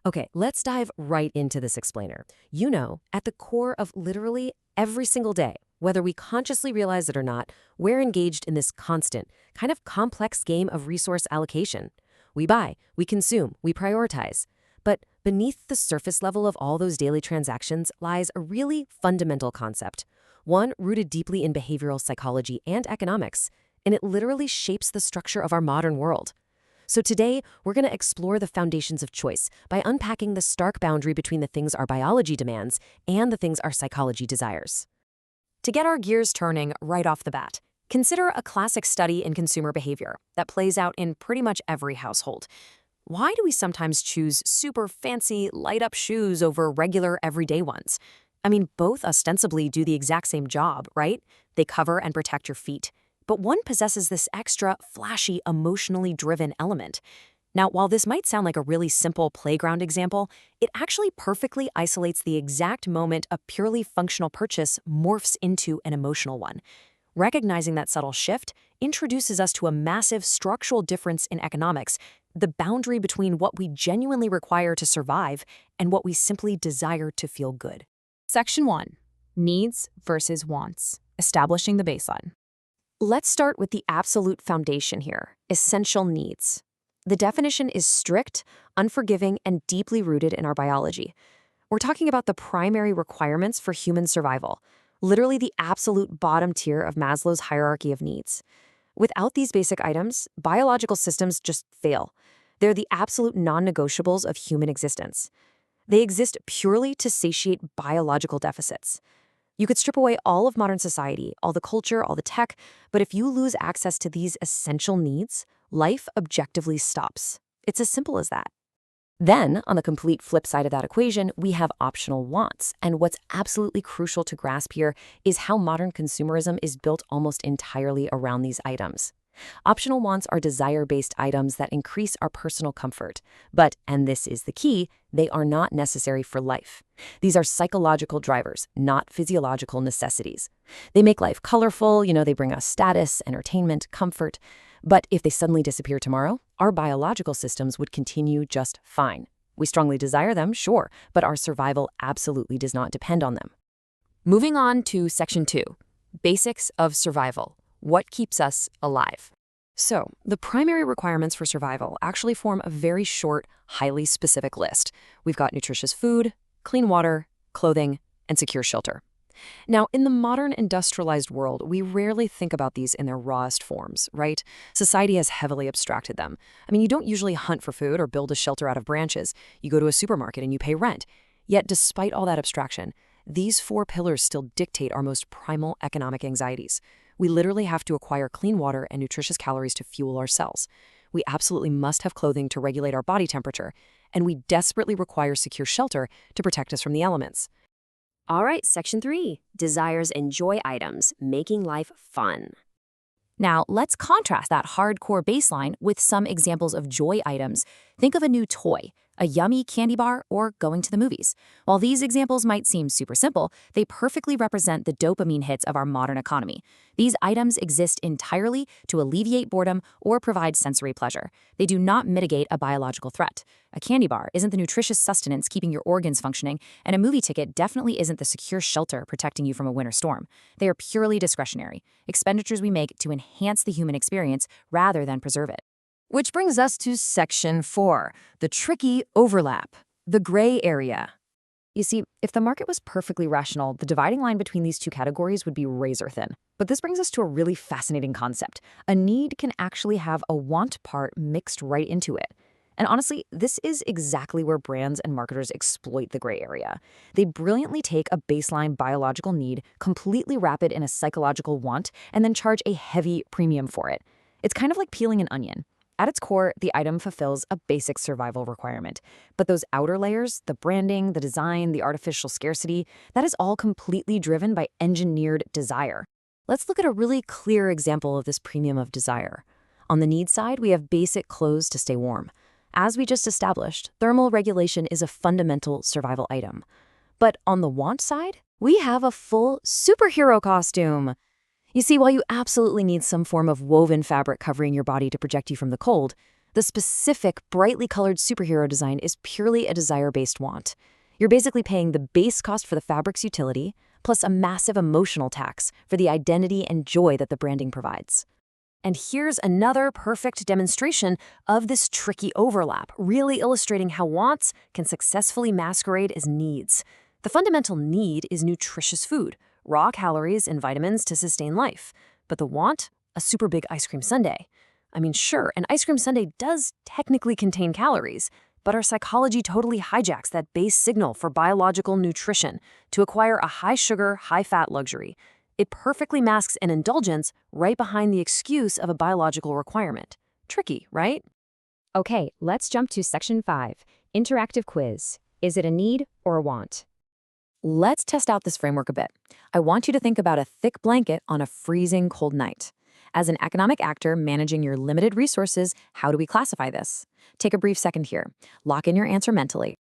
Okay, let's dive right into this explainer. At the core of literally every single day, whether we consciously realize it or not, we're engaged in this constant, kind of complex game of resource allocation. We buy, we consume, we prioritize. But beneath the surface level of all those daily transactions lies a really fundamental concept, one rooted deeply in behavioral psychology and economics, and it literally shapes the structure of our modern world. So today, we're going to explore the foundations of choice by unpacking the stark boundary between the things our biology demands and the things our psychology desires. To get our gears turning right off the bat, consider a classic study in consumer behavior that plays out in pretty much every household. Why do we sometimes choose super fancy, light-up shoes over regular, everyday ones? I mean, both ostensibly do the exact same job, right? They cover and protect your feet. But one possesses this extra, flashy, emotionally driven element. Now, while this might sound like a really simple playground example, it actually perfectly isolates the exact moment a purely functional purchase morphs into an emotional one. Recognizing that subtle shift introduces us to a massive structural difference in economics, the boundary between what we genuinely require to survive and what we simply desire to feel good. Section 1. Needs versus wants. Establishing the baseline. Let's start with the absolute foundation here, essential needs. The definition is strict, unforgiving, and deeply rooted in our biology. We're talking about the primary requirements for human survival, literally the absolute bottom tier of Maslow's hierarchy of needs. Without these basic items, biological systems just fail. They're the absolute non-negotiables of human existence. They exist purely to satiate biological deficits. You could strip away all of modern society, all the culture, all the tech, but if you lose access to these essential needs, life objectively stops. It's as simple as that. Then, on the complete flip side of that equation, we have optional wants. And what's absolutely crucial to grasp here is how modern consumerism is built almost entirely around these items. Optional wants are desire-based items that increase our personal comfort. But, and this is the key, they are not necessary for life. These are psychological drivers, not physiological necessities. They make life colorful, they bring us status, entertainment, comfort. But if they suddenly disappear tomorrow, our biological systems would continue just fine. We strongly desire them, sure, but our survival absolutely does not depend on them. Moving on to Section 2. Basics of survival. What keeps us alive? So, the primary requirements for survival actually form a very short, highly specific list. We've got nutritious food, clean water, clothing, and secure shelter. Now, in the modern industrialized world, we rarely think about these in their rawest forms, right? Society has heavily abstracted them. I mean, you don't usually hunt for food or build a shelter out of branches. You go to a supermarket and you pay rent. Yet, despite all that abstraction, these four pillars still dictate our most primal economic anxieties. We literally have to acquire clean water and nutritious calories to fuel our cells. We absolutely must have clothing to regulate our body temperature, and we desperately require secure shelter to protect us from the elements. All right, Section 3, desires and joy items, making life fun. Now, let's contrast that hardcore baseline with some examples of joy items. Think of a new toy, a yummy candy bar, or going to the movies. While these examples might seem super simple, they perfectly represent the dopamine hits of our modern economy. These items exist entirely to alleviate boredom or provide sensory pleasure. They do not mitigate a biological threat. A candy bar isn't the nutritious sustenance keeping your organs functioning, and a movie ticket definitely isn't the secure shelter protecting you from a winter storm. They are purely discretionary, expenditures we make to enhance the human experience rather than preserve it. Which brings us to Section 4, the tricky overlap, the gray area. You see, if the market was perfectly rational, the dividing line between these two categories would be razor thin. But this brings us to a really fascinating concept. A need can actually have a want part mixed right into it. And honestly, this is exactly where brands and marketers exploit the gray area. They brilliantly take a baseline biological need, completely wrap it in a psychological want, and then charge a heavy premium for it. It's kind of like peeling an onion. At its core, the item fulfills a basic survival requirement. But those outer layers, the branding, the design, the artificial scarcity, that is all completely driven by engineered desire. Let's look at a really clear example of this premium of desire. On the need side, we have basic clothes to stay warm. As we just established, thermal regulation is a fundamental survival item. But on the want side, we have a full superhero costume. You see, while you absolutely need some form of woven fabric covering your body to protect you from the cold, The specific, brightly colored superhero design is purely a desire-based want. You're basically paying the base cost for the fabric's utility, plus a massive emotional tax for the identity and joy that the branding provides. And here's another perfect demonstration of this tricky overlap, really illustrating how wants can successfully masquerade as needs. The fundamental need is nutritious food, raw calories and vitamins to sustain life. But the want? A super big ice cream sundae. I mean, sure, an ice cream sundae does technically contain calories, but our psychology totally hijacks that base signal for biological nutrition to acquire a high-sugar, high-fat luxury. It perfectly masks an indulgence right behind the excuse of a biological requirement. Tricky, right? Okay, let's jump to Section 5, Interactive Quiz. Is it a need or a want? Let's test out this framework a bit. I want you to think about a thick blanket on a freezing cold night. As an economic actor managing your limited resources, how do we classify this? Take a brief second here. Lock in your answer mentally.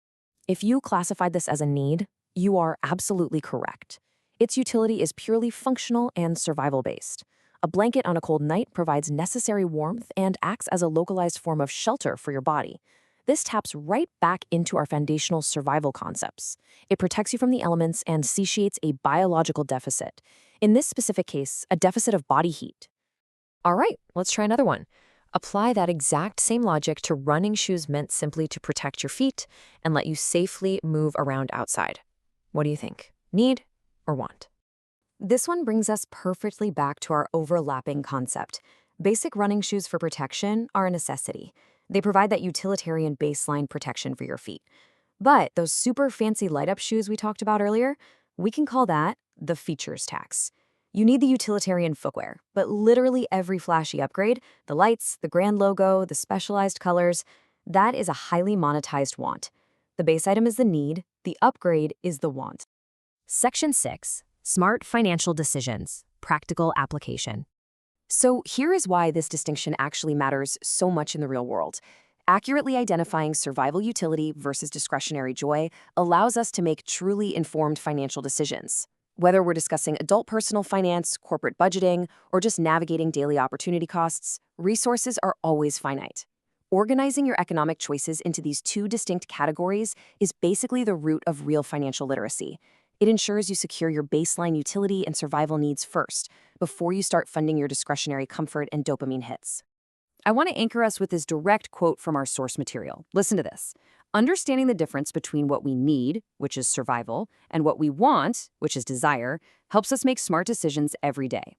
If you classified this as a need, you are absolutely correct. Its utility is purely functional and survival-based. A blanket on a cold night provides necessary warmth and acts as a localized form of shelter for your body. This taps right back into our foundational survival concepts. It protects you from the elements and satiates a biological deficit. In this specific case, a deficit of body heat. All right, let's try another one. Apply that exact same logic to running shoes meant simply to protect your feet and let you safely move around outside. What do you think? Need or want? This one brings us perfectly back to our overlapping concept. Basic running shoes for protection are a necessity. They provide that utilitarian baseline protection for your feet. But those super fancy light-up shoes we talked about earlier, we can call that the features tax. You need the utilitarian footwear, but literally every flashy upgrade, the lights, the grand logo, the specialized colors, that is a highly monetized want. The base item is the need, the upgrade is the want. Section 6, Smart Financial Decisions, Practical Application. So here is why this distinction actually matters so much in the real world. Accurately identifying survival utility versus discretionary joy allows us to make truly informed financial decisions. Whether we're discussing adult personal finance, corporate budgeting, or just navigating daily opportunity costs, resources are always finite. Organizing your economic choices into these two distinct categories is basically the root of real financial literacy. It ensures you secure your baseline utility and survival needs first, before you start funding your discretionary comfort and dopamine hits. I want to anchor us with this direct quote from our source material. Listen to this. Understanding the difference between what we need, which is survival, and what we want, which is desire, helps us make smart decisions every day.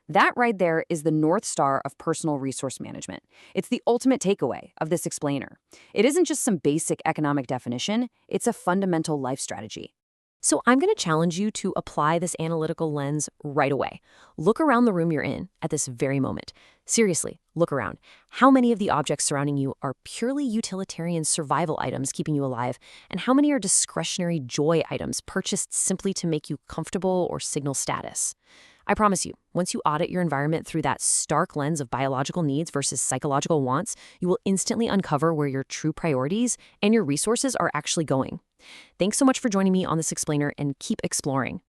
That right there is the North Star of personal resource management. It's the ultimate takeaway of this explainer. It isn't just some basic economic definition, it's a fundamental life strategy. So I'm going to challenge you to apply this analytical lens right away. Look around the room you're in at this very moment. Seriously, look around. How many of the objects surrounding you are purely utilitarian survival items keeping you alive, and how many are discretionary joy items purchased simply to make you comfortable or signal status? I promise you, once you audit your environment through that stark lens of biological needs versus psychological wants, you will instantly uncover where your true priorities and your resources are actually going. Thanks so much for joining me on this explainer, and keep exploring.